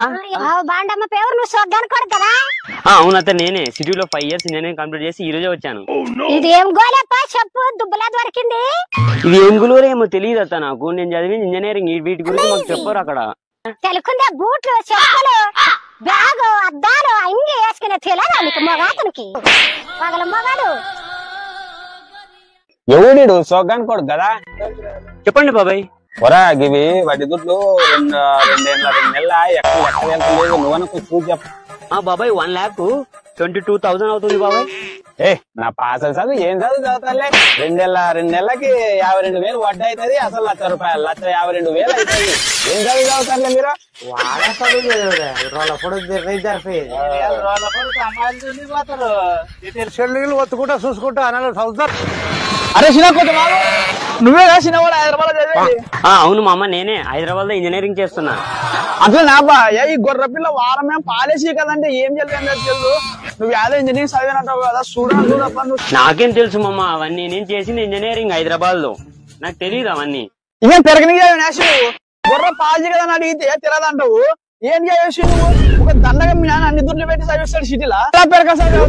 బాండమ్మ పేరు నువ్వు చూడ్డానికి కూడా కదా. అవునత్త, నేనే సిటీలో 5 years ఇంజనీరింగ్ కంప్లీట్ చేసి ఈ రోజే వచ్చాను. ఇది ఏం గోలేప్ప చెప్పు, దుబ్బలా దొరికింది. ఇది ఏం గులువరో ఏమో తెలియదు అత్త నాకు. నేను చదివింది ఇంజనీరింగ్. వీటి గురించి మాకు చెప్పరు అక్కడ. తెలుకుందే బూట్లు, చెప్పులు, బ్యాగు, అద్దాలు అన్ని వేసుకునే తెలియదా నీకు మొగాతనికి? పగల మొగాడు ఎవడు సోగాన్ కొడు కదా. చెప్పండి బాబాయ్. ఒరా గివి వాటి దుడ్లు రెండు నెలల ఎక్కడ లేదు. నువ్వనకు చూసి చెప్ప. బాబాయ్ 1,22,000 అవుతుంది బాబాయ్. నా పాసలు చదువు ఏం చదువుతాలే. 2 నెలలకి 52,000 వడ్డీ అవుతుంది. అసలు ₹1,00,000 1,52,000 అవుతుంది. ఏం చదువుతారులే మీరు? ఒత్తుకుంటా చూసుకుంటా అన్నాడు చదువుతారు. అరే చిన్నకొద్దు నువ్వే కదా చిన్నవాడు హైదరాబాద్ చదివేది? అవును మామ, నేనే హైదరాబాద్ లో ఇంజనీరింగ్ చేస్తున్నా. అసలు నాబా ఈ గొర్రె పిల్ల వారమే పాలేసి కదంటే ఏం తెలుసు. నువ్వు యాదో ఇంజనీరింగ్ చదివినట్టావు కదా. చూడప్ప నాకేం తెలుసు మామ అవన్నీ. నేను చేసింది ఇంజనీరింగ్ హైదరాబాద్ లో. నాకు తెలియదు అవన్నీ. ఇవేం పెరగని గొర్రె పాలసీ కదా అని అడిగితే తిరగదంటావు. ఏం చేసి నువ్వు ఒక దండగా మీ నాన్న అన్ని దుడ్లు పెట్టి చదివిస్తాడు సిటీలా. పెరగ చదివి